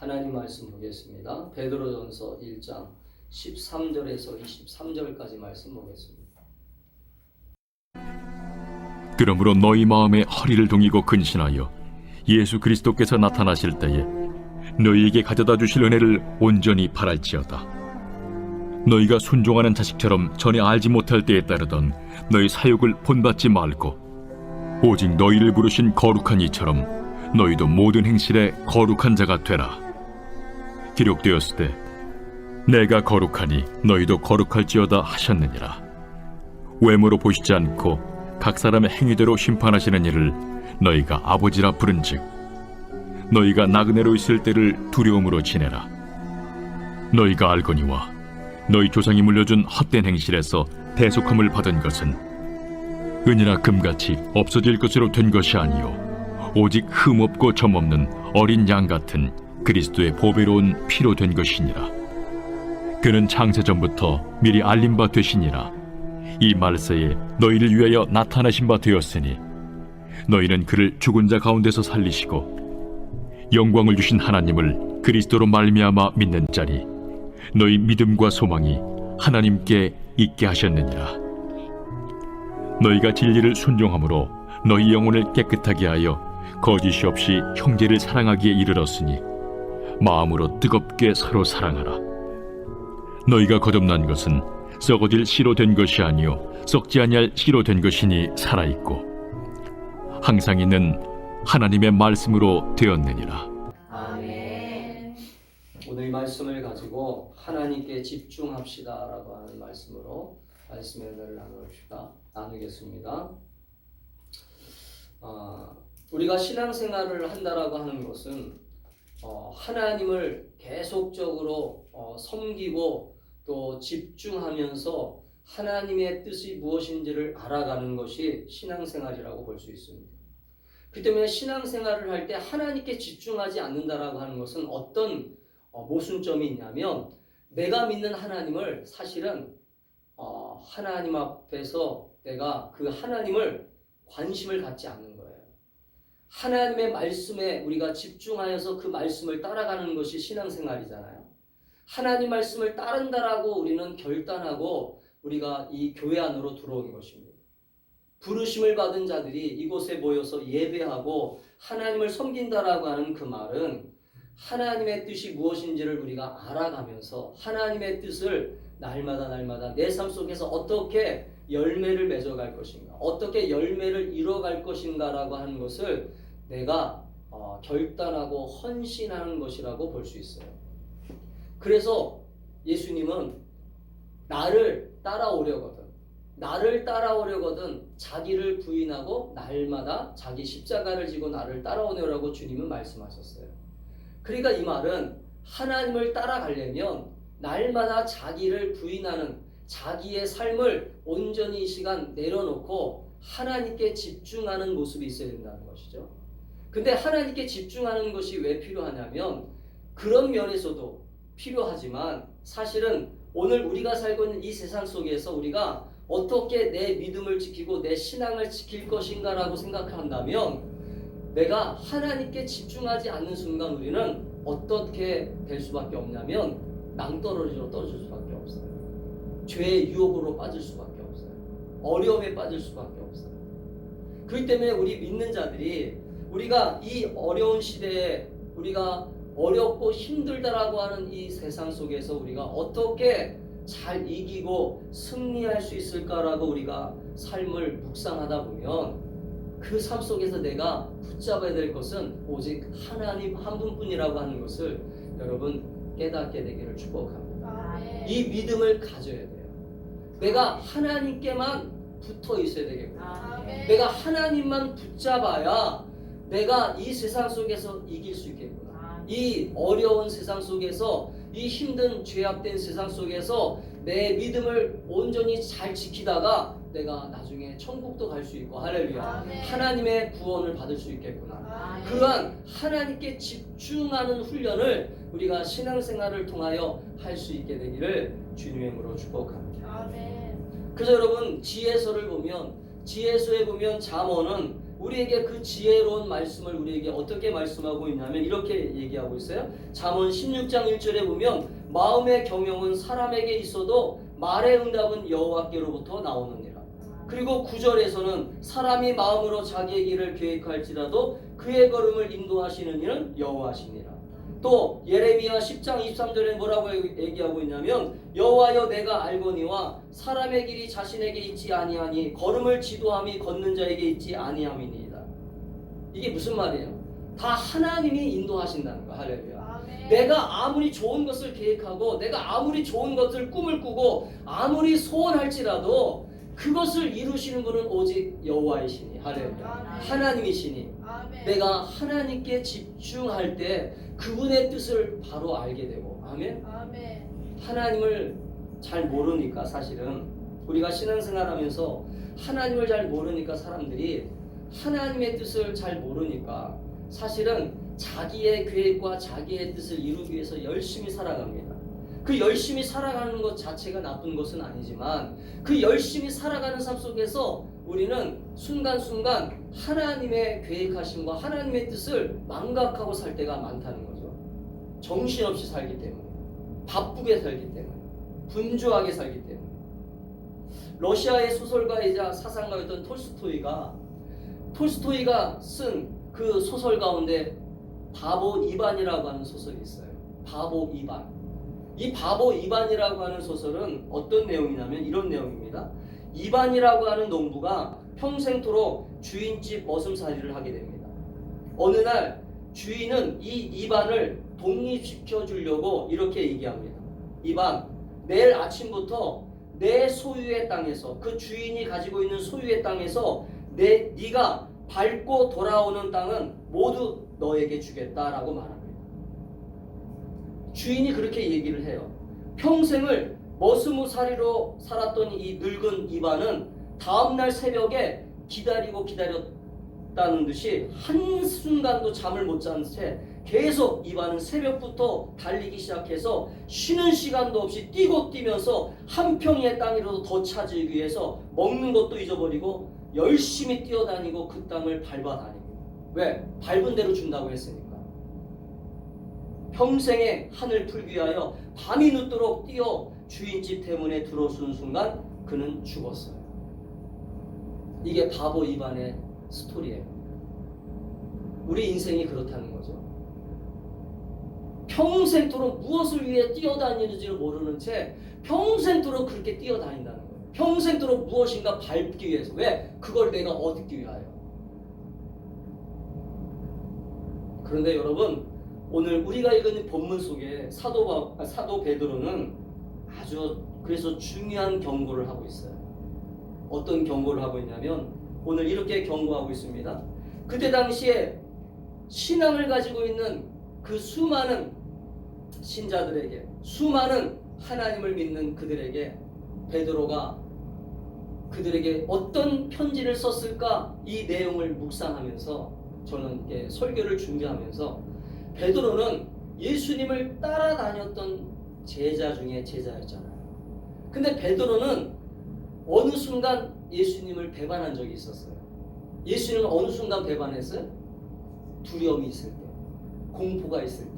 하나님 말씀 보겠습니다. 베드로전서 1장 13절에서 23절까지 말씀 보겠습니다. 그러므로 너희 마음에 허리를 동이고 근신하여 예수 그리스도께서 나타나실 때에 너희에게 가져다 주실 은혜를 온전히 바랄지어다. 너희가 순종하는 자식처럼 전에 알지 못할 때에 따르던 너희 사욕을 본받지 말고 오직 너희를 부르신 거룩한 이처럼 너희도 모든 행실에 거룩한 자가 되라. 기록되었을 때 내가 거룩하니 너희도 거룩할지어다 하셨느니라. 외모로 보시지 않고 각 사람의 행위대로 심판하시는 이를 너희가 아버지라 부른즉 너희가 나그네로 있을 때를 두려움으로 지내라. 너희가 알거니와 너희 조상이 물려준 헛된 행실에서 대속함을 받은 것은 은이나 금같이 없어질 것으로 된 것이 아니요 오직 흠없고 점없는 어린 양 같은 그리스도의 보배로운 피로 된 것이니라. 그는 창세전부터 미리 알린 바 되시니라. 이 말세에 너희를 위하여 나타나신 바 되었으니 너희는 그를 죽은 자 가운데서 살리시고 영광을 주신 하나님을 그리스도로 말미암아 믿는 자니 너희 믿음과 소망이 하나님께 있게 하셨느니라. 너희가 진리를 순종함으로 너희 영혼을 깨끗하게 하여 거짓이 없이 형제를 사랑하기에 이르렀으니 마음으로 뜨겁게 서로 사랑하라. 너희가 거듭난 것은 썩어질 씨로 된 것이 아니요 썩지 아니할 씨로 된 것이니 살아있고 항상 있는 하나님의 말씀으로 되었느니라. 아멘. 오늘 이 말씀을 가지고 하나님께 집중합시다라고 하는 말씀으로 말씀의 은혜를 나누겠습니다. 우리가 신앙생활을 한다라고 하는 것은 하나님을 계속적으로 섬기고 또 집중하면서 하나님의 뜻이 무엇인지를 알아가는 것이 신앙생활이라고 볼 수 있습니다. 그 때문에 신앙생활을 할 때 하나님께 집중하지 않는다라고 하는 것은 어떤 모순점이 있냐면 내가 믿는 하나님을 사실은 하나님 앞에서 내가 그 하나님을 관심을 갖지 않는 거예요. 하나님의 말씀에 우리가 집중하여서 그 말씀을 따라가는 것이 신앙생활이잖아요. 하나님 말씀을 따른다라고 우리는 결단하고 우리가 이 교회 안으로 들어온 것입니다. 부르심을 받은 자들이 이곳에 모여서 예배하고 하나님을 섬긴다라고 하는 그 말은 하나님의 뜻이 무엇인지를 우리가 알아가면서 하나님의 뜻을 날마다 내 삶 속에서 어떻게 열매를 맺어갈 것인가, 어떻게 열매를 이뤄갈 것인가라고 하는 것을 내가 결단하고 헌신하는 것이라고 볼 수 있어요. 그래서 예수님은 나를 따라오려거든 자기를 부인하고 날마다 자기 십자가를 지고 나를 따라오려고 주님은 말씀하셨어요. 그러니까 이 말은 하나님을 따라가려면 날마다 자기를 부인하는 자기의 삶을 온전히 이 시간 내려놓고 하나님께 집중하는 모습이 있어야 된다는 것이죠. 근데 하나님께 집중하는 것이 왜 필요하냐면 그런 면에서도 필요하지만 사실은 오늘 우리가 살고 있는 이 세상 속에서 우리가 어떻게 내 믿음을 지키고 내 신앙을 지킬 것인가라고 생각한다면 내가 하나님께 집중하지 않는 순간 우리는 어떻게 될 수밖에 없냐면 낭떠러지로 떨어질 수밖에 없어요. 죄의 유혹으로 빠질 수밖에 없어요. 어려움에 빠질 수밖에 없어요. 그렇기 때문에 우리 믿는 자들이 우리가 이 어려운 시대에 우리가 어렵고 힘들다라고 하는 이 세상 속에서 우리가 어떻게 잘 이기고 승리할 수 있을까라고 우리가 삶을 묵상하다 보면 그 삶 속에서 내가 붙잡아야 될 것은 오직 하나님 한 분뿐이라고 하는 것을 여러분 깨닫게 되기를 축복합니다. 이 믿음을 가져야 돼요. 내가 하나님께만 붙어 있어야 되겠구나. 내가 하나님만 붙잡아야 내가 이 세상 속에서 이길 수 있겠구나. 이 어려운 세상 속에서 이 힘든 죄악된 세상 속에서 내 믿음을 온전히 잘 지키다가 내가 나중에 천국도 갈 수 있고 할렐루야 하나님의 구원을 받을 수 있겠구나. 그러한 하나님께 집중하는 훈련을 우리가 신앙생활을 통하여 할 수 있게 되기를 주님의 이름으로 축복합니다. 그래서 여러분 지혜서를 보면 지혜서에 보면 잠언은 우리에게 그 지혜로운 말씀을 우리에게 어떻게 말씀하고 있냐면 이렇게 얘기하고 있어요. 잠언 16장 1절에 보면 마음의 경영은 사람에게 있어도 말의 응답은 여호와께로부터 나오느니라. 그리고 9절에서는 사람이 마음으로 자기의 길을 계획할지라도 그의 걸음을 인도하시는 이는 여호와시니라. 또 예레미야 10장 23절에 뭐라고 얘기하고 있냐면 여호와여 내가 알거니와 사람의 길이 자신에게 있지 아니하니 걸음을 지도함이 걷는 자에게 있지 아니함이니이다. 이게 무슨 말이에요? 다 하나님이 인도하신다는 거. 할렐루야. 아멘. 내가 아무리 좋은 것을 계획하고 내가 아무리 좋은 것을 꿈을 꾸고 아무리 소원할지라도 그것을 이루시는 분은 오직 여호와이시니. 할렐루야. 아멘. 하나님이시니. 아멘. 내가 하나님께 집중할 때 그분의 뜻을 바로 알게 되고. 아멘. 아멘. 하나님을 잘 모르니까 사실은 우리가 신앙생활하면서 하나님을 잘 모르니까 사람들이 하나님의 뜻을 잘 모르니까 사실은 자기의 계획과 자기의 뜻을 이루기 위해서 열심히 살아갑니다. 그 열심히 살아가는 것 자체가 나쁜 것은 아니지만 그 열심히 살아가는 삶 속에서 우리는 순간순간 하나님의 계획하심과 하나님의 뜻을 망각하고 살 때가 많다는 거죠. 정신없이 살기 때문에, 바쁘게 살기 때문에, 분주하게 살기 때문에. 러시아의 소설가이자 사상가였던 톨스토이가 쓴 그 소설 가운데 바보 이반이라고 하는 소설이 있어요. 바보 이반. 이 바보 이반이라고 하는 소설은 어떤 내용이냐면 이런 내용입니다. 이반이라고 하는 농부가 평생토록 주인집 머슴살이를 하게 됩니다. 어느 날 주인은 이 이반을 독립시켜 주려고 이렇게 얘기합니다. 이반, 내일 아침부터 내 소유의 땅에서, 그 주인이 가지고 있는 소유의 땅에서 네가 밟고 돌아오는 땅은 모두 너에게 주겠다라고 말합니다. 주인이 그렇게 얘기를 해요. 평생을 머슴살이로 살았던 이 늙은 이반은 다음날 새벽에 기다렸다는 듯이 한순간도 잠을 못 잔 채 계속 이반은 새벽부터 달리기 시작해서 쉬는 시간도 없이 뛰고 뛰면서 한 평의 땅이라도 더 찾기 위해서 먹는 것도 잊어버리고 열심히 뛰어다니고 그 땅을 밟아다닙니다. 왜? 밟은 대로 준다고 했으니까. 평생의 한을 풀기 위하여 밤이 늦도록 뛰어 주인집 대문에 들어선 순간 그는 죽었어요. 이게 바보 이반의 스토리예요. 우리 인생이 그렇다는 거죠. 평생토록 무엇을 위해 뛰어다니는지를 모르는 채 평생토록 그렇게 뛰어다닌다는 거예요. 평생토록 무엇인가 밟기 위해서. 왜? 그걸 내가 얻기 위하여. 그런데 여러분, 오늘 우리가 읽은 본문 속에 사도 베드로는 아주 그래서 중요한 경고를 하고 있어요. 어떤 경고를 하고 있냐면 오늘 이렇게 경고하고 있습니다. 그때 당시에 신앙을 가지고 있는 그 수많은 신자들에게, 수많은 하나님을 믿는 그들에게 베드로가 그들에게 어떤 편지를 썼을까, 이 내용을 묵상하면서 저는 이렇게 설교를 준비하면서 베드로는 예수님을 따라다녔던 제자 중에 제자였잖아요. 근데 베드로는 어느 순간 예수님을 배반한 적이 있었어요. 예수님은 어느 순간 배반했어요? 두려움이 있을 때, 공포가 있을 때.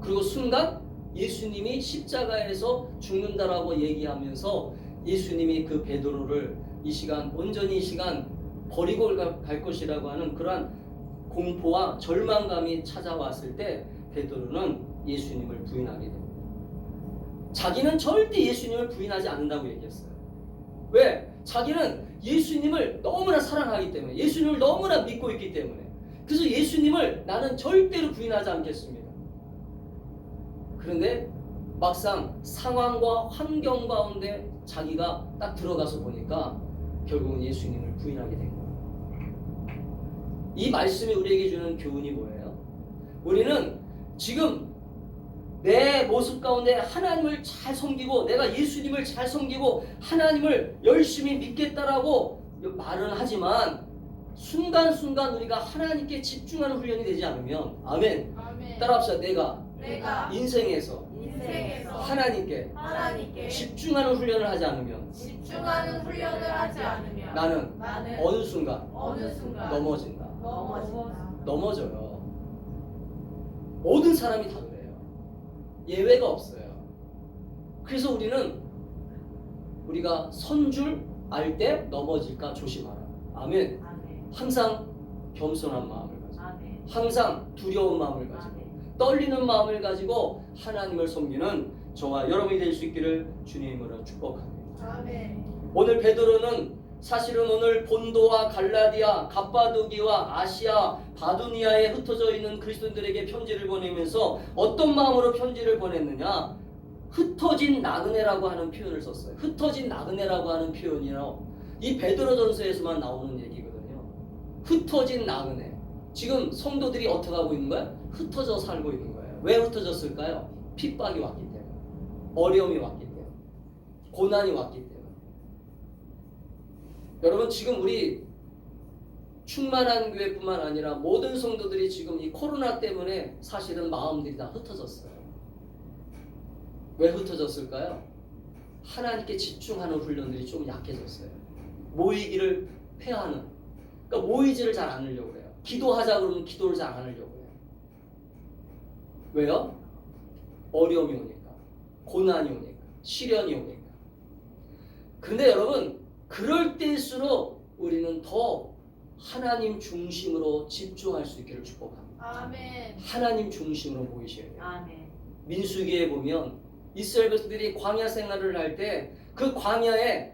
그리고 순간 예수님이 십자가에서 죽는다라고 얘기하면서 예수님이 그 베드로를 온전히 이 시간 버리고 갈 것이라고 하는 그러한 공포와 절망감이 찾아왔을 때 베드로는 예수님을 부인하게 됩니다. 자기는 절대 예수님을 부인하지 않는다고 얘기했어요. 왜? 자기는 예수님을 너무나 사랑하기 때문에, 예수님을 너무나 믿고 있기 때문에. 그래서 예수님을 나는 절대로 부인하지 않겠습니다. 그런데 막상 상황과 환경 가운데 자기가 딱 들어가서 보니까 결국은 예수님을 부인하게 된 거예요. 이 말씀이 우리에게 주는 교훈이 뭐예요? 우리는 지금 내 모습 가운데 하나님을 잘 섬기고 내가 예수님을 잘 섬기고 하나님을 열심히 믿겠다라고 말은 하지만 순간순간 우리가 하나님께 집중하는 훈련이 되지 않으면, 아멘. 아멘. 따라합시다. 내가 내가 인생에서 인생에서 하나님께 집중하는 훈련을 하지 않으면 집중하는 훈련을 하지 않으면 나는 나는 어느 순간 어느 순간 넘어진다. 넘어진다. 넘어져요. 모든 사람이 다 그래요. 예외가 없어요. 그래서 우리가 선 줄 알 때 넘어질까 조심하라. 아멘. 아멘. 항상 겸손한 마음을 가지고, 아멘. 항상 두려운 마음을 가지고, 아멘. 떨리는 마음을 가지고 하나님을 섬기는 저와 여러분이 될 수 있기를 주님으로 축복합니다. 아멘. 오늘 베드로는 사실은 오늘 본도와 갈라디아, 갑바도기와 아시아, 바두니아에 흩어져 있는 그리스도인들에게 편지를 보내면서 어떤 마음으로 편지를 보냈느냐? 흩어진 나그네라고 하는 표현을 썼어요. 흩어진 나그네라고 하는 표현이요. 이 베드로전서에서만 나오는 얘기거든요. 흩어진 나그네. 지금 성도들이 어떻게 하고 있는 거야? 흩어져 살고 있는 거예요. 왜 흩어졌을까요? 핍박이 왔기 때문에, 어려움이 왔기 때문에, 고난이 왔기 때문에. 여러분, 지금 우리 충만한 교회뿐만 아니라 모든 성도들이 지금 이 코로나 때문에 사실은 마음들이 다 흩어졌어요. 왜 흩어졌을까요? 하나님께 집중하는 훈련들이 좀 약해졌어요. 모이기를 패하는, 그러니까 모이지를 잘 않으려고 해요. 기도하자 그러면 기도를 잘 안 하려고 해요. 왜요? 어려움이 오니까, 고난이 오니까, 시련이 오니까. 근데 여러분, 그럴 때일수록 우리는 더 하나님 중심으로 집중할 수 있기를 축복합니다. 아멘. 하나님 중심으로 모이셔야 돼요. 아멘. 민수기에 보면 이스라엘 백성들이 광야 생활을 할 때 그 광야에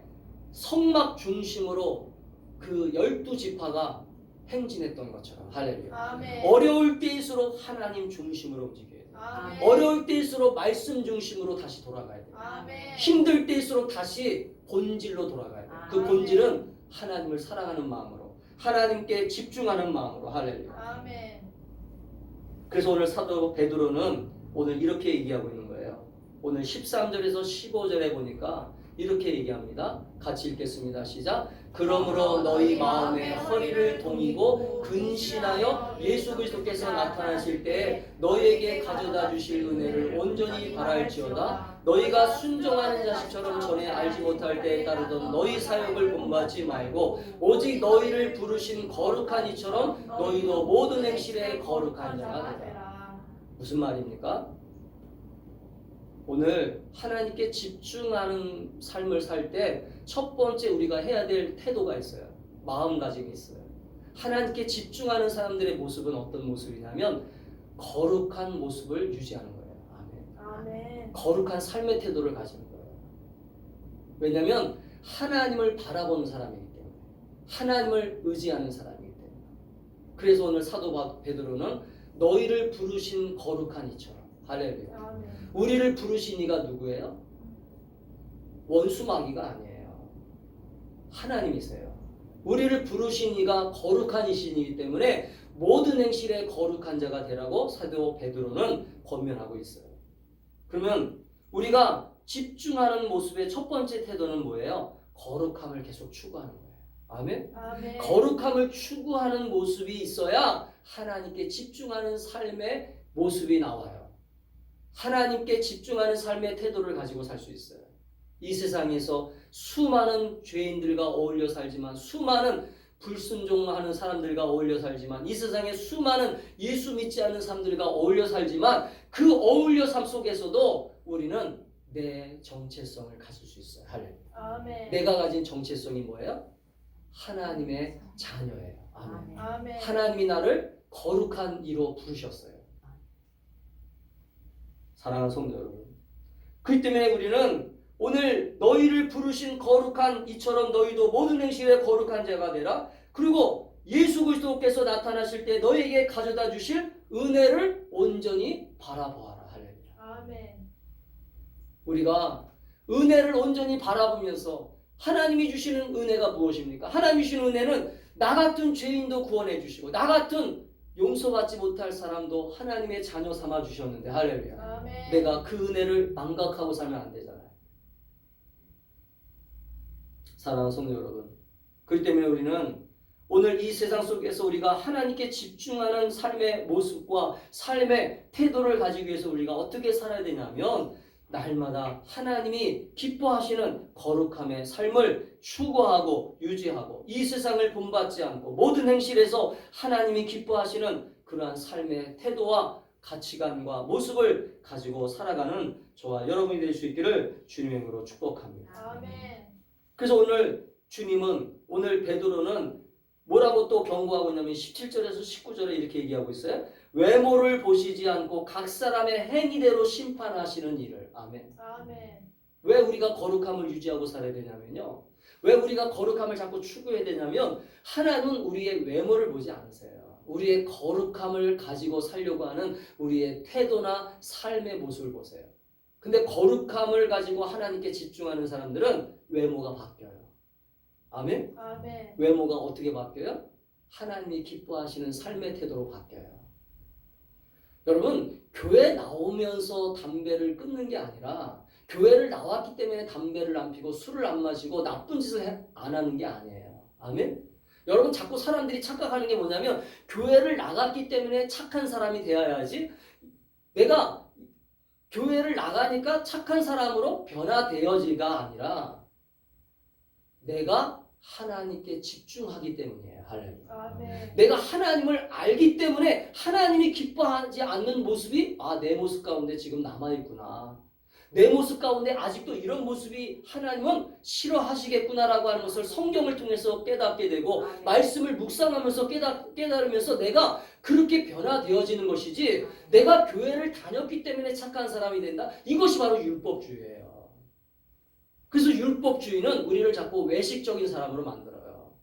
성막 중심으로 그 12지파가 행진했던 것처럼. 할렐루야. 아멘. 어려울 때일수록 하나님 중심으로 움직여야 돼요. 아멘. 어려울 때일수록 말씀 중심으로 다시 돌아가야 돼요. 아멘. 힘들 때일수록 다시 본질로 돌아가야 돼요. 그 본질은 하나님을 사랑하는 마음으로, 하나님께 집중하는 마음으로. 할렐루야. 아멘. 그래서 오늘 사도 베드로는 오늘 이렇게 얘기하고 있는 거예요. 오늘 13절에서 15절에 보니까 이렇게 얘기합니다. 같이 읽겠습니다. 시작. 그러므로 너희 마음에 허리를 동이고 근신하여 예수 그리스도께서 나타나실 때에 너희에게 가져다 주실 은혜를 온전히 바랄지어다. 너희가 순종하는 자식처럼 전에 알지 못할 때에 따르던 너희 사역을 본받지 말고 오직 너희를 부르신 거룩한 이처럼 너희도 모든 행실에 거룩한 자가 되라. 무슨 말입니까? 오늘 하나님께 집중하는 삶을 살 때 첫 번째 우리가 해야 될 태도가 있어요. 마음가짐이 있어요. 하나님께 집중하는 사람들의 모습은 어떤 모습이냐면 거룩한 모습을 유지하는 거예요. 아멘. 아멘. 거룩한 삶의 태도를 가지는 거예요. 왜냐하면 하나님을 바라보는 사람이기 때문에, 하나님을 의지하는 사람이기 때문에. 그래서 오늘 사도 베드로는 너희를 부르신 거룩한 이처럼. 할렐루야. 아멘. 우리를 부르신 이가 누구예요? 원수 마귀가 아니에요. 하나님이세요. 우리를 부르신 이가 거룩한 이신이기 때문에 모든 행실에 거룩한 자가 되라고 사도 베드로는 권면하고 있어요. 그러면 우리가 집중하는 모습의 첫 번째 태도는 뭐예요? 거룩함을 계속 추구하는 거예요. 아멘? 아멘. 거룩함을 추구하는 모습이 있어야 하나님께 집중하는 삶의 모습이 나와요. 하나님께 집중하는 삶의 태도를 가지고 살 수 있어요. 이 세상에서 수많은 죄인들과 어울려 살지만, 수많은 불순종하는 사람들과 어울려 살지만, 이 세상에 수많은 예수 믿지 않는 사람들과 어울려 살지만, 그 어울려 삶 속에서도 우리는 내 정체성을 가질 수 있어요. 할렐루야. 아멘. 내가 가진 정체성이 뭐예요? 하나님의 자녀예요. 아멘. 아멘. 하나님이 나를 거룩한 이로 부르셨어요. 사랑하는 성도 여러분, 그렇기 때문에 우리는 오늘 너희를 부르신 거룩한 이처럼 너희도 모든 행실에 거룩한 자가 되라. 그리고 예수 그리스도께서 나타나실 때 너희에게 가져다 주실 은혜를 온전히 바라보아라. 할렐루야. 아멘. 우리가 은혜를 온전히 바라보면서 하나님이 주시는 은혜가 무엇입니까? 하나님이 주시는 은혜는 나 같은 죄인도 구원해 주시고 나 같은 용서받지 못할 사람도 하나님의 자녀 삼아 주셨는데, 할렐루야. 아멘. 내가 그 은혜를 망각하고 살면 안 되잖아요. 사랑하는 성도 여러분, 그렇기 때문에 우리는 오늘 이 세상 속에서 우리가 하나님께 집중하는 삶의 모습과 삶의 태도를 가지기 위해서 우리가 어떻게 살아야 되냐면 날마다 하나님이 기뻐하시는 거룩함의 삶을 추구하고 유지하고 이 세상을 본받지 않고 모든 행실에서 하나님이 기뻐하시는 그러한 삶의 태도와 가치관과 모습을 가지고 살아가는 저와 여러분이 될 수 있기를 주님의 이름으로 축복합니다. 아멘. 그래서 오늘 베드로는 뭐라고 또 경고하고 있냐면 17절에서 19절에 이렇게 얘기하고 있어요. 외모를 보시지 않고 각 사람의 행위대로 심판하시는 일을. 아멘. 아멘. 왜 우리가 거룩함을 유지하고 살아야 되냐면요. 왜 우리가 거룩함을 자꾸 추구해야 되냐면 하나님은 우리의 외모를 보지 않으세요. 우리의 거룩함을 가지고 살려고 하는 우리의 태도나 삶의 모습을 보세요. 근데 거룩함을 가지고 하나님께 집중하는 사람들은 외모가 바뀌어요. 아멘? 아멘. 외모가 어떻게 바뀌어요? 하나님이 기뻐하시는 삶의 태도로 바뀌어요. 여러분, 교회 나오면서 담배를 끊는 게 아니라 교회를 나왔기 때문에 담배를 안 피고 술을 안 마시고 나쁜 짓을 안 하는 게 아니에요. 아멘? 여러분, 자꾸 사람들이 착각하는 게 뭐냐면 교회를 나갔기 때문에 착한 사람이 되어야지, 내가 교회를 나가니까 착한 사람으로 변화되어지가 아니라 내가 하나님께 집중하기 때문이에요. 할렐루야. 아멘. 내가 하나님을 알기 때문에 하나님이 기뻐하지 않는 모습이 내 모습 가운데 지금 남아있구나. 내 모습 가운데 아직도 이런 모습이 하나님은 싫어하시겠구나라고 하는 것을 성경을 통해서 깨닫게 되고 말씀을 묵상하면서 깨달으면서 내가 그렇게 변화되어지는 것이지, 내가 교회를 다녔기 때문에 착한 사람이 된다. 이것이 바로 율법주의예요. 그래서 율법주의는 우리를 자꾸 외식적인 사람으로 만들어요.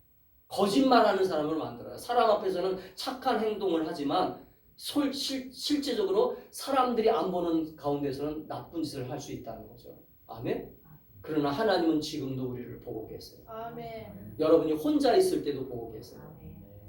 거짓말하는 사람으로 만들어요. 사람 앞에서는 착한 행동을 하지만 실제적으로 사람들이 안 보는 가운데서는 나쁜 짓을 할 수 있다는 거죠. 아멘? 그러나 하나님은 지금도 우리를 보고 계세요. 아멘. 여러분이 혼자 있을 때도 보고 계세요.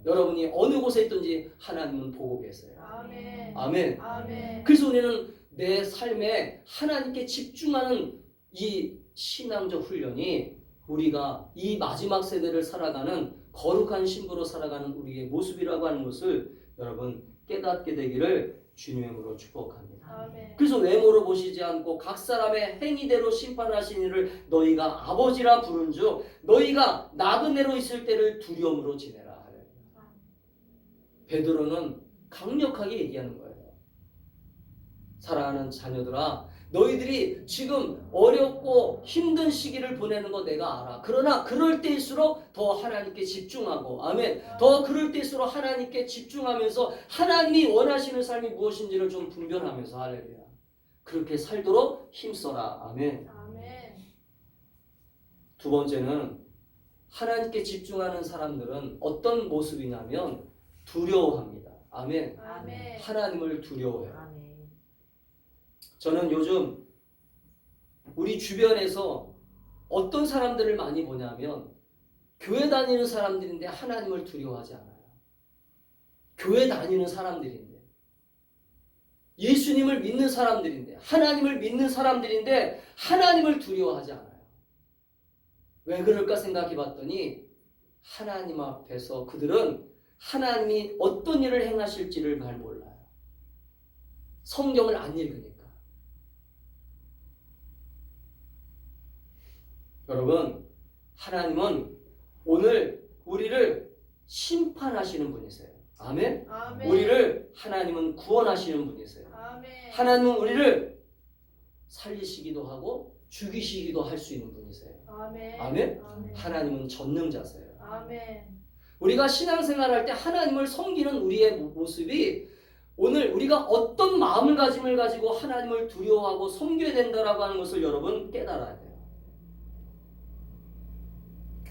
여러분이 어느 곳에 있든지 하나님은 보고 계세요. 아멘. 아멘. 아멘. 그래서 우리는 내 삶에 하나님께 집중하는 이 신앙적 훈련이 우리가 이 마지막 세대를 살아가는 거룩한 신부로 살아가는 우리의 모습이라고 하는 것을 여러분 깨닫게 되기를 주님의 이름으로 축복합니다. 아멘. 그래서 외모를 보시지 않고 각 사람의 행위대로 심판하신 이를 너희가 아버지라 부른즉 너희가 나그네로 있을 때를 두려움으로 지내라. 베드로는 강력하게 얘기하는 거예요. 사랑하는 자녀들아, 너희들이 지금 어렵고 힘든 시기를 보내는 거 내가 알아. 그러나 그럴 때일수록 더 하나님께 집중하고, 아멘. 더 그럴 때일수록 하나님께 집중하면서 하나님이 원하시는 삶이 무엇인지를 좀 분별하면서, 할렐루야, 그렇게 살도록 힘써라. 아멘. 아멘. 두 번째는 하나님께 집중하는 사람들은 어떤 모습이냐면 두려워합니다. 아멘. 아멘. 하나님을 두려워해요. 아멘. 저는 요즘 우리 주변에서 어떤 사람들을 많이 보냐면 교회 다니는 사람들인데 하나님을 두려워하지 않아요. 교회 다니는 사람들인데, 예수님을 믿는 사람들인데, 하나님을 믿는 사람들인데 하나님을 두려워하지 않아요. 왜 그럴까 생각해 봤더니 하나님 앞에서 그들은 하나님이 어떤 일을 행하실지를 잘 몰라요. 성경을 안 읽으니까. 여러분, 하나님은 오늘 우리를 심판하시는 분이세요. 아멘? 아멘. 우리를 하나님은 구원하시는 분이세요. 아멘. 하나님은 우리를 살리시기도 하고 죽이시기도 할 수 있는 분이세요. 아멘. 아멘? 아멘. 하나님은 전능자세요. 아멘. 우리가 신앙생활할 때 하나님을 섬기는 우리의 모습이 오늘 우리가 어떤 마음가짐을 가지고 하나님을 두려워하고 섬겨야 된다라고 하는 것을 여러분 깨달아야 돼요.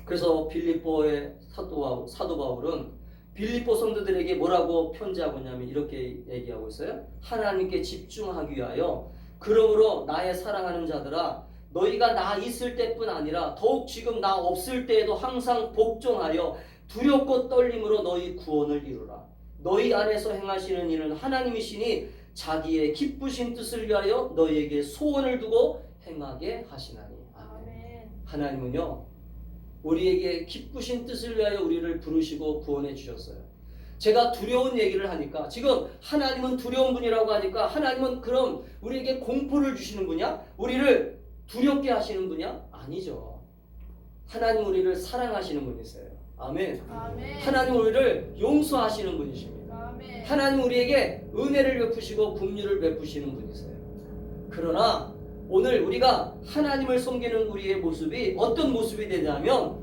그래서 빌립보의 사도 바울은 빌립보 성도들에게 뭐라고 편지하고 있냐면 이렇게 얘기하고 있어요. 하나님께 집중하기 위하여 그러므로 나의 사랑하는 자들아, 너희가 나 있을 때뿐 아니라 더욱 지금 나 없을 때에도 항상 복종하여 두렵고 떨림으로 너희 구원을 이루라. 너희 안에서 행하시는 일은 하나님이시니 자기의 기쁘신 뜻을 위하여 너희에게 소원을 두고 행하게 하시나니. 아멘. 아멘. 하나님은요, 우리에게 기쁘신 뜻을 위하여 우리를 부르시고 구원해 주셨어요. 제가 두려운 얘기를 하니까 지금 하나님은 두려운 분이라고 하니까 하나님은 그럼 우리에게 공포를 주시는 분이야? 우리를 두렵게 하시는 분이야? 아니죠. 하나님 우리를 사랑하시는 분이세요. 아멘. 아멘. 하나님 우리를 용서하시는 분이십니다. 아멘. 하나님 우리에게 은혜를 베푸시고 긍휼을 베푸시는 분이세요. 그러나 오늘 우리가 하나님을 섬기는 우리의 모습이 어떤 모습이 되냐면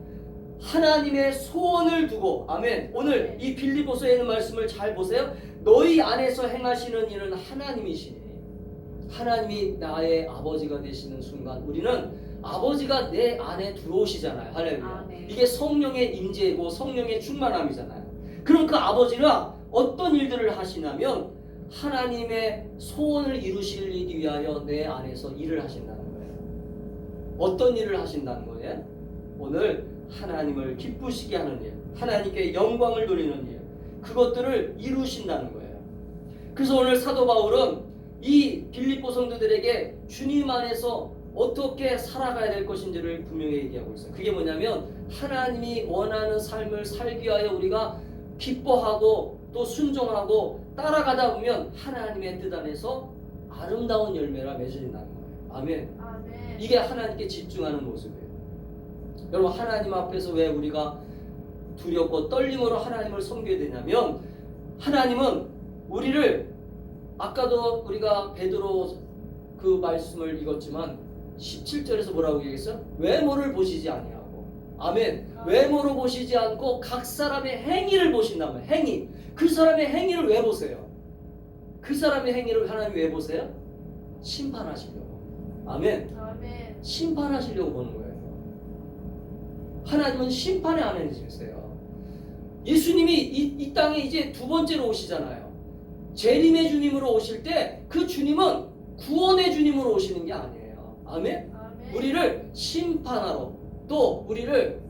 하나님의 소원을 두고 아멘. 오늘 이 빌립보서에 있는 말씀을 잘 보세요. 너희 안에서 행하시는 일은 하나님이시니 하나님이 나의 아버지가 되시는 순간 우리는 아버지가 내 안에 들어오시잖아요. 할렐루야. 아멘. 이게 성령의 임재이고 성령의 충만함이잖아요. 그럼 그 아버지가 어떤 일들을 하시냐면 하나님의 소원을 이루실 일 위하여 내 안에서 일을 하신다는 거예요. 어떤 일을 하신다는 거예요? 오늘 하나님을 기쁘시게 하는 일, 하나님께 영광을 돌리는 일, 그것들을 이루신다는 거예요. 그래서 오늘 사도 바울은 이 빌립보 성도들에게 주님 안에서 어떻게 살아가야 될 것인지를 분명히 얘기하고 있어요. 그게 뭐냐면 하나님이 원하는 삶을 살기 위하여 우리가 기뻐하고 또 순종하고 따라가다 보면 하나님의 뜻 안에서 아름다운 열매가 맺어진다는 거예요. 아멘. 아멘. 이게 하나님께 집중하는 모습이에요. 여러분 하나님 앞에서 왜 우리가 두렵고 떨림으로 하나님을 섬겨야 되냐면 하나님은 우리를 아까도 우리가 베드로 그 말씀을 읽었지만 17절에서 뭐라고 얘기했어요? 외모를 보시지 아니하고 아멘. 외모로 보시지 않고 각 사람의 행위를 보신다면 행위. 그 사람의 행위를 왜 보세요? 그 사람의 행위를 하나님 왜 보세요? 심판하시려고. 아멘. 아멘. 심판하시려고 보는 거예요. 하나님은 심판의 하나님이세요. 예수님이 이 땅에 이제 두 번째로 오시잖아요. 재림의 주님으로 오실 때 그 주님은 구원의 주님으로 오시는 게 아니에요. 아멘. 아멘. 우리를 심판하러 또 우리를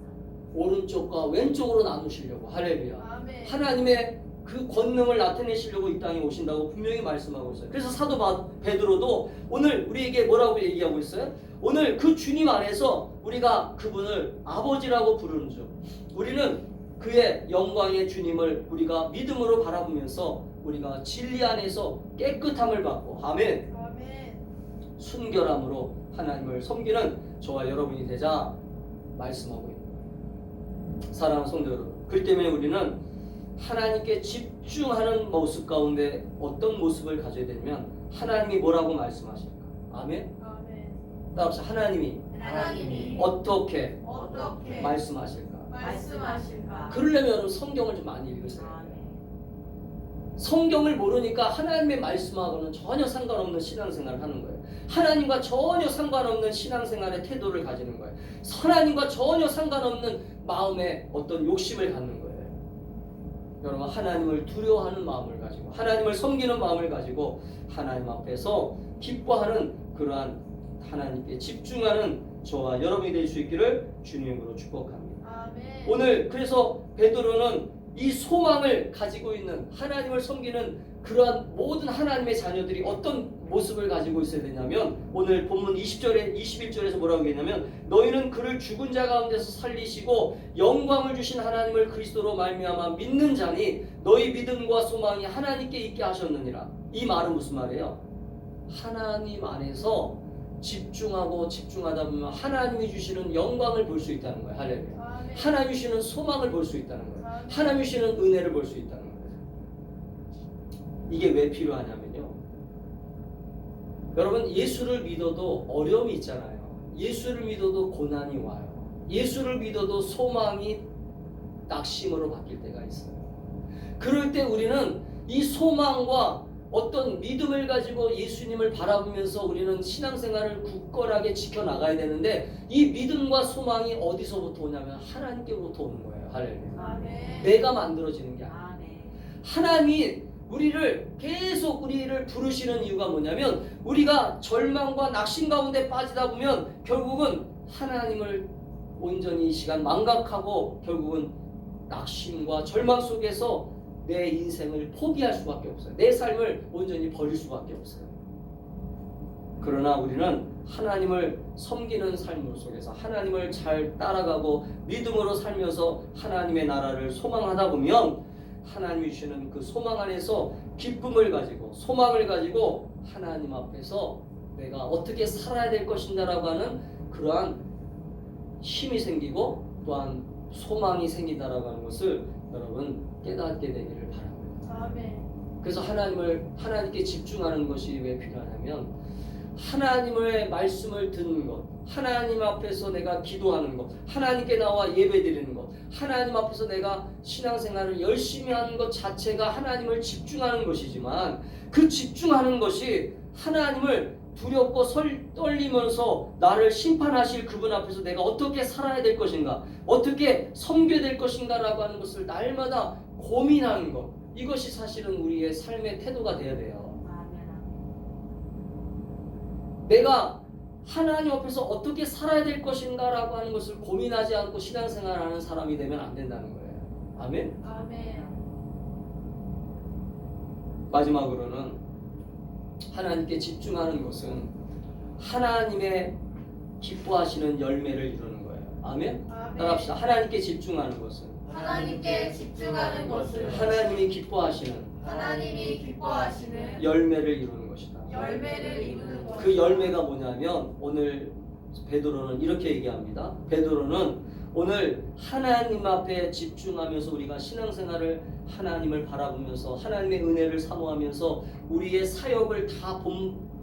오른쪽과 왼쪽으로 나누시려고 할렐루야. 아멘. 하나님의 그 권능을 나타내시려고 이 땅에 오신다고 분명히 말씀하고 있어요. 그래서 사도 베드로도 오늘 우리에게 뭐라고 얘기하고 있어요? 오늘 그 주님 안에서 우리가 그분을 아버지라고 부르는 중 우리는 그의 영광의 주님을 우리가 믿음으로 바라보면서 우리가 진리 안에서 깨끗함을 받고 아멘. 아멘. 순결함으로 하나님을 섬기는 저와 여러분이 되자 말씀하고 있는 거예요. 사랑하는 성도 여러분, 그렇기 때문에 우리는 하나님께 집중하는 모습 가운데 어떤 모습을 가져야 되냐면 하나님이 뭐라고 말씀하실까? 아멘. 아멘. 따라서 하나님이 하나님이 어떻게 어떻게 말씀하실까? 말씀하실까? 그러려면 여러분 성경을 좀 많이 읽으세요. 아멘. 성경을 모르니까 하나님의 말씀하고는 전혀 상관없는 신앙생활을 하는 거예요. 하나님과 전혀 상관없는 신앙생활의 태도를 가지는 거예요. 하나님과 전혀 상관없는 마음의 어떤 욕심을 갖는 거예요. 여러분 하나님을 두려워하는 마음을 가지고 하나님을 섬기는 마음을 가지고 하나님 앞에서 기뻐하는 그러한 하나님께 집중하는 저와 여러분이 될 수 있기를 주님으로 축복합니다. 아멘. 오늘 그래서 베드로는 이 소망을 가지고 있는 하나님을 섬기는 그러한 모든 하나님의 자녀들이 어떤 모습을 가지고 있어야 되냐면 오늘 본문 20절에 21절에서 뭐라고 했냐면 너희는 그를 죽은 자 가운데서 살리시고 영광을 주신 하나님을 그리스도로 말미암아 믿는 자니 너희 믿음과 소망이 하나님께 있게 하셨느니라. 이 말은 무슨 말이에요? 하나님 안에서 집중하고 집중하다 보면 하나님이 주시는 영광을 볼 수 있다는 거예요. 할렐루야. 아멘. 하나님이 주시는 소망을 볼 수 있다는 거예요. 아멘. 하나님이 주시는 은혜를 볼 수 있다는 거예요. 이게 왜 필요하냐면요. 여러분 예수를 믿어도 어려움이 있잖아요. 예수를 믿어도 고난이 와요. 예수를 믿어도 소망이 낙심으로 바뀔 때가 있어요. 그럴 때 우리는 이 소망과 어떤 믿음을 가지고 예수님을 바라보면서 우리는 신앙생활을 굳건하게 지켜나가야 되는데 이 믿음과 소망이 어디서부터 오냐면 하나님께로부터 오는 거예요. 할렐루야. 아멘. 내가 만들어지는 게 아니에요. 아멘. 하나님이 우리를 계속 우리를 부르시는 이유가 뭐냐면 우리가 절망과 낙심 가운데 빠지다 보면 결국은 하나님을 온전히 이 시간 망각하고 결국은 낙심과 절망 속에서 내 인생을 포기할 수밖에 없어요. 내 삶을 온전히 버릴 수밖에 없어요. 그러나 우리는 하나님을 섬기는 삶 속에서 하나님을 잘 따라가고 믿음으로 살면서 하나님의 나라를 소망하다 보면 하나님이 주시는 그 소망 안에서 기쁨을 가지고 소망을 가지고 하나님 앞에서 내가 어떻게 살아야 될 것인가라고 하는 그러한 힘이 생기고 또한 소망이 생긴다라고 하는 것을 여러분 깨닫게 되기를 바랍니다. 아멘. 그래서 하나님께 집중하는 것이 왜 필요하냐면 하나님의 말씀을 듣는 것, 하나님 앞에서 내가 기도하는 것, 하나님께 나와 예배드리는 것, 하나님 앞에서 내가 신앙생활을 열심히 하는 것 자체가 하나님을 집중하는 것이지만 그 집중하는 것이 하나님을 두렵고 떨리면서 나를 심판하실 그분 앞에서 내가 어떻게 살아야 될 것인가, 어떻게 섬겨야 될 것인가라고 하는 것을 날마다 고민하는 것, 이것이 사실은 우리의 삶의 태도가 되어야 돼요. 내가 하나님 앞에서 어떻게 살아야 될 것인가라고 하는 것을 고민하지 않고 신앙생활하는 사람이 되면 안 된다는 거예요. 아멘. 아멘. 마지막으로는 하나님께 집중하는 것은 하나님의 기뻐하시는 열매를 이루는 거예요. 아멘. 아멘. 따라합시다. 하나님께 집중하는 것은 하나님께 집중하는 것은 하나님이 기뻐하시는 하나님이 기뻐하시는 열매를 이루는 것이다. 열매를 이루는 것. 그 열매가 뭐냐면 오늘 베드로는 이렇게 얘기합니다. 베드로는 오늘 하나님 앞에 집중하면서 우리가 신앙생활을 하나님을 바라보면서 하나님의 은혜를 사모하면서 우리의 사역을 다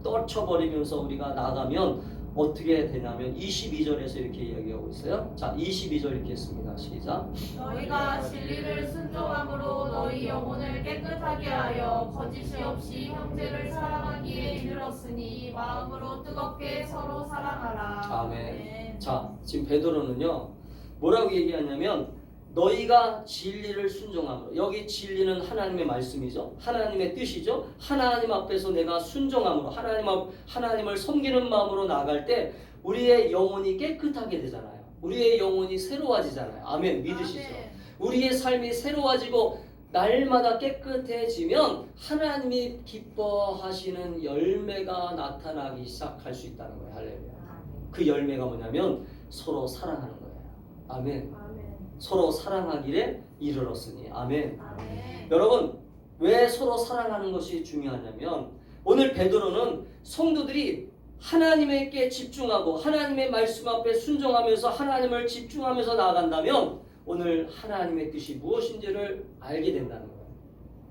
떨쳐버리면서 우리가 나가면 어떻게 되냐면 22절에서 이렇게 이야기하고 있어요. 자, 22절 읽겠습니다. 시작. 너희가 진리를 순종함으로 너희 영혼을 깨끗하게 하여 거짓이 없이 형제를 사랑하기에 이르렀으니 마음으로 뜨겁게 서로 사랑하라. 아멘. 자, 지금 베드로는요 뭐라고 얘기하냐면 너희가 진리를 순종함으로, 여기 진리는 하나님의 말씀이죠. 하나님의 뜻이죠. 하나님 앞에서 내가 순종함으로 하나님을 섬기는 마음으로 나갈 때 우리의 영혼이 깨끗하게 되잖아요. 우리의 영혼이 새로워지잖아요. 아멘. 믿으시죠? 아멘. 우리의 삶이 새로워지고 날마다 깨끗해지면 하나님이 기뻐하시는 열매가 나타나기 시작할 수 있다는 거예요. 할렐루야. 그 열매가 뭐냐면 서로 사랑하는 거예요. 아멘. 아멘. 서로 사랑하기를 이르렀으니. 아멘. 아멘. 여러분, 왜 서로 사랑하는 것이 중요하냐면 오늘 베드로는 성도들이 하나님께 집중하고 하나님의 말씀 앞에 순종하면서 하나님을 집중하면서 나아간다면 오늘 하나님의 뜻이 무엇인지를 알게 된다는 거예요.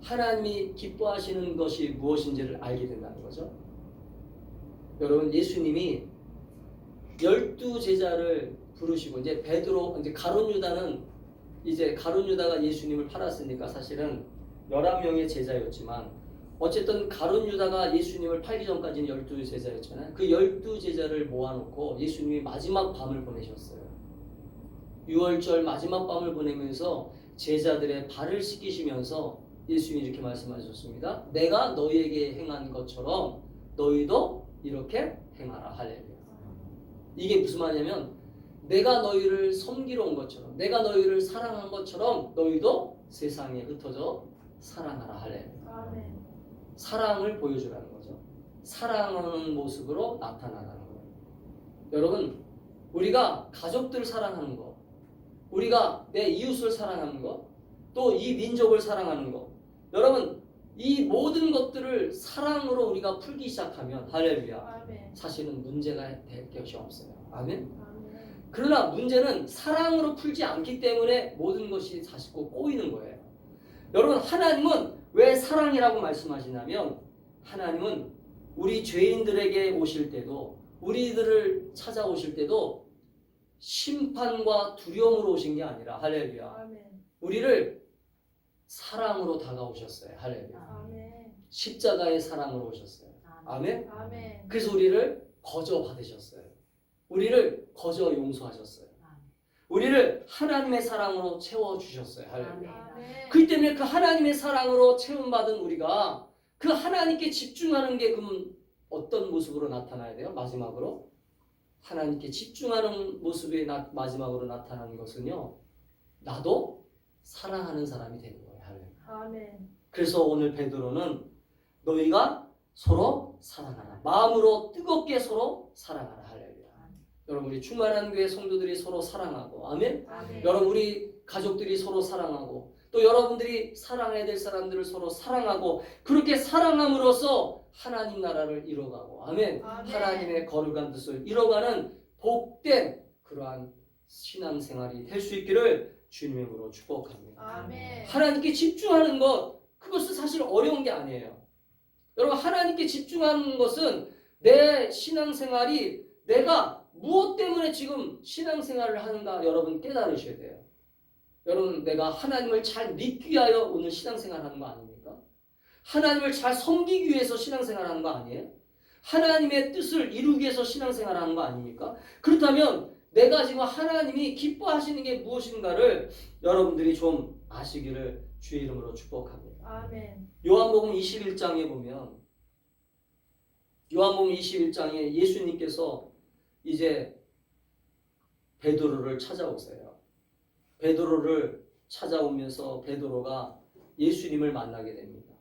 하나님이 기뻐하시는 것이 무엇인지를 알게 된다는 거죠. 여러분, 예수님이 12제자를 부르시고 이제 베드로, 이제 가룟 유다가 예수님을 팔았으니까 사실은 11명의 제자였지만 어쨌든 가룟 유다가 예수님을 팔기 전까지는 12제자였잖아요. 그 12제자를 모아놓고 예수님이 마지막 밤을 보내셨어요. 6월절 마지막 밤을 보내면서 제자들의 발을 씻기시면서 예수님이 이렇게 말씀하셨습니다. 내가 너희에게 행한 것처럼 너희도 이렇게 행하라. 할렐루야. 이게 무슨 말이냐면 내가 너희를 섬기러 온 것처럼, 내가 너희를 사랑한 것처럼 너희도 세상에 흩어져 사랑하라. 할렐루야. 아멘. 사랑을 보여주라는 거죠. 사랑하는 모습으로 나타나는 거예요. 여러분, 우리가 가족들 사랑하는 거, 우리가 내 이웃을 사랑하는 것, 또 이 민족을 사랑하는 것, 여러분 이 모든 것들을 사랑으로 우리가 풀기 시작하면 할렐루야, 아멘. 사실은 문제가 될 것이 없어요. 아멘. 아멘. 그러나 문제는 사랑으로 풀지 않기 때문에 모든 것이 자꾸 꼬이는 거예요. 여러분, 하나님은 왜 사랑이라고 말씀하시냐면 하나님은 우리 죄인들에게 오실 때도, 우리들을 찾아오실 때도 심판과 두려움으로 오신 게 아니라 할렐루야, 아멘. 우리를 사랑으로 다가오셨어요. 할렐루야. 아멘. 십자가의 사랑으로 오셨어요. 아멘. 아멘. 그래서 우리를 거저 받으셨어요. 우리를 거저 용서하셨어요. 우리를 하나님의 사랑으로 채워주셨어요. 할렐루야. 아멘. 그렇기 때문에 그 하나님의 사랑으로 채움받은 우리가 그 하나님께 집중하는 게 그럼 어떤 모습으로 나타나야 돼요? 마지막으로 하나님께 집중하는 모습이 마지막으로 나타나는 것은요, 나도 사랑하는 사람이 되는 거예요. 할렐루야. 아멘. 그래서 오늘 베드로는 너희가 서로 사랑하라. 마음으로 뜨겁게 서로 사랑하라. 할렐루야. 여러분 우리 충만한 교회 성도들이 서로 사랑하고 아멘. 아멘. 여러분 우리 가족들이 서로 사랑하고 또 여러분들이 사랑해야 될 사람들을 서로 사랑하고 그렇게 사랑함으로써 하나님 나라를 이뤄가고 아멘. 아멘. 하나님의 거룩한 뜻을 이뤄가는 복된 그러한 신앙생활이 될 수 있기를 주님의 이름으로 축복합니다. 아멘. 하나님께 집중하는 것 그것은 사실 어려운 게 아니에요. 여러분 하나님께 집중하는 것은 내 신앙생활이 내가 무엇 때문에 지금 신앙생활을 하는가 여러분 깨달으셔야 돼요. 여러분 내가 하나님을 잘 믿기 위하여 오늘 신앙생활 하는 거 아닙니까? 하나님을 잘 섬기기 위해서 신앙생활 하는 거 아니에요? 하나님의 뜻을 이루기 위해서 신앙생활 하는 거 아닙니까? 그렇다면 내가 지금 하나님이 기뻐하시는 게 무엇인가를 여러분들이 좀 아시기를 주의 이름으로 축복합니다. 아멘. 요한복음 21장에 보면 요한복음 21장에 예수님께서 이제 베드로를 찾아오세요. 베드로를 찾아오면서 베드로가 예수님을 만나게 됩니다.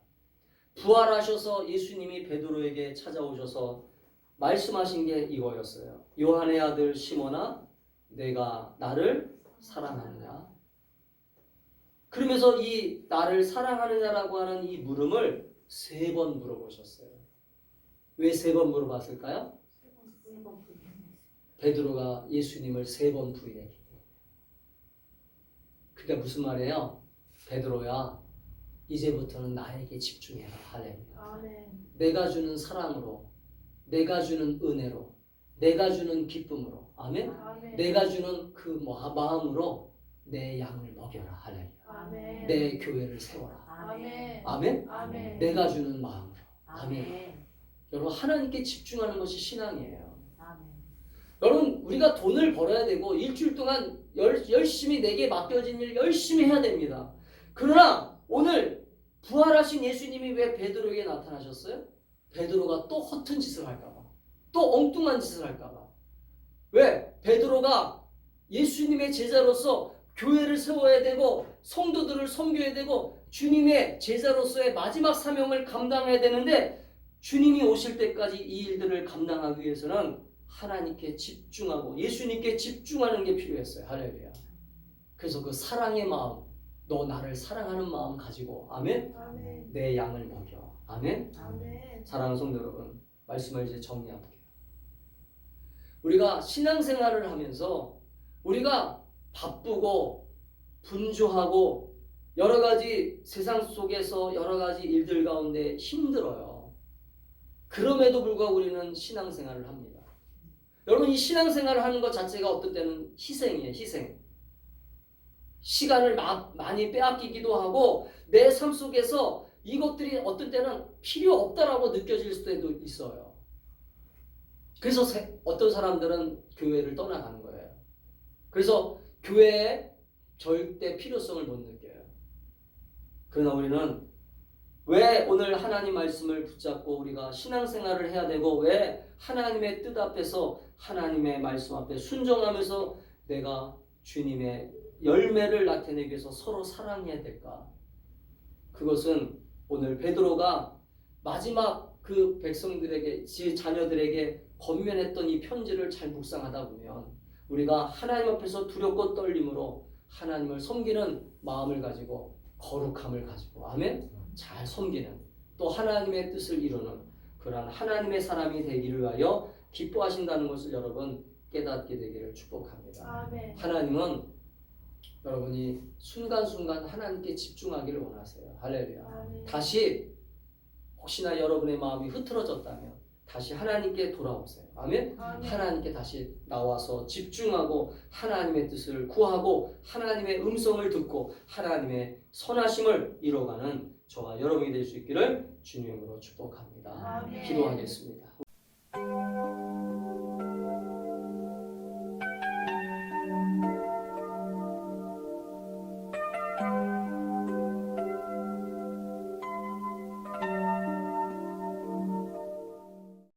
부활하셔서 예수님이 베드로에게 찾아오셔서 말씀하신 게 이거였어요. 요한의 아들 시몬아 내가 나를 사랑하느냐? 그러면서 이 나를 사랑하느냐라고 하는 이 물음을 3번 물어보셨어요. 왜 3번 물어봤을까요? 베드로가 예수님을 3번 부인했기 때문에. 그게 무슨 말이에요? 베드로야 이제부터는 나에게 집중해라. 할렐루야. 아멘. 내가 주는 사랑으로 내가 주는 은혜로 내가 주는 기쁨으로 아멘. 아멘. 내가 주는 그 마음으로 내 양을 먹여라. 할렐루야. 아멘. 내 교회를 세워라. 아멘. 아멘. 아멘. 내가 주는 마음으로. 아멘. 여러분 하나님께 집중하는 것이 신앙이에요. 여러분 우리가 돈을 벌어야 되고 일주일 동안 열심히 내게 맡겨진 일 열심히 해야 됩니다. 그러나 오늘 부활하신 예수님이 왜 베드로에게 나타나셨어요? 베드로가 또 허튼 짓을 할까봐, 또 엉뚱한 짓을 할까봐. 왜? 베드로가 예수님의 제자로서 교회를 세워야 되고 성도들을 섬겨야 되고 주님의 제자로서의 마지막 사명을 감당해야 되는데 주님이 오실 때까지 이 일들을 감당하기 위해서는 하나님께 집중하고 예수님께 집중하는 게 필요했어요. 할렐루야. 그래서 그 사랑의 마음, 너 나를 사랑하는 마음 가지고 아멘. 아멘. 내 양을 먹여. 아멘. 아멘. 사랑하는 성도 여러분, 말씀을 이제 정리할게요. 우리가 신앙생활을 하면서 우리가 바쁘고 분주하고 여러 가지 세상 속에서 여러 가지 일들 가운데 힘들어요. 그럼에도 불구하고 우리는 신앙생활을 합니다. 여러분 이 신앙생활을 하는 것 자체가 어떤 때는 희생이에요. 희생. 시간을 많이 빼앗기기도 하고 내 삶 속에서 이것들이 어떤 때는 필요 없다라고 느껴질 때도 있어요. 그래서 어떤 사람들은 교회를 떠나가는 거예요. 그래서 교회에 절대 필요성을 못 느껴요. 그러나 우리는 왜 오늘 하나님 말씀을 붙잡고 우리가 신앙생활을 해야 되고 왜 하나님의 뜻 앞에서 하나님의 말씀 앞에 순종하면서 내가 주님의 열매를 나타내기 위해서 서로 사랑해야 될까? 그것은 오늘 베드로가 마지막 그 백성들에게 지 자녀들에게 권면했던 이 편지를 잘 묵상하다 보면 우리가 하나님 앞에서 두렵고 떨림으로 하나님을 섬기는 마음을 가지고 거룩함을 가지고 아멘? 잘 섬기는 또 하나님의 뜻을 이루는 그러한 하나님의 사람이 되기를 위하여 기뻐하신다는 것을 여러분 깨닫게 되기를 축복합니다. 아멘. 하나님은 여러분이 순간순간 하나님께 집중하기를 원하세요. 할렐루야. 아멘. 다시 혹시나 여러분의 마음이 흐트러졌다면 다시 하나님께 돌아오세요. 아멘. 아멘. 하나님께 다시 나와서 집중하고 하나님의 뜻을 구하고 하나님의 음성을 듣고 하나님의 선하심을 이뤄가는 저와 여러분이 될 수 있기를 주님으로 축복합니다. 아멘. 기도하겠습니다.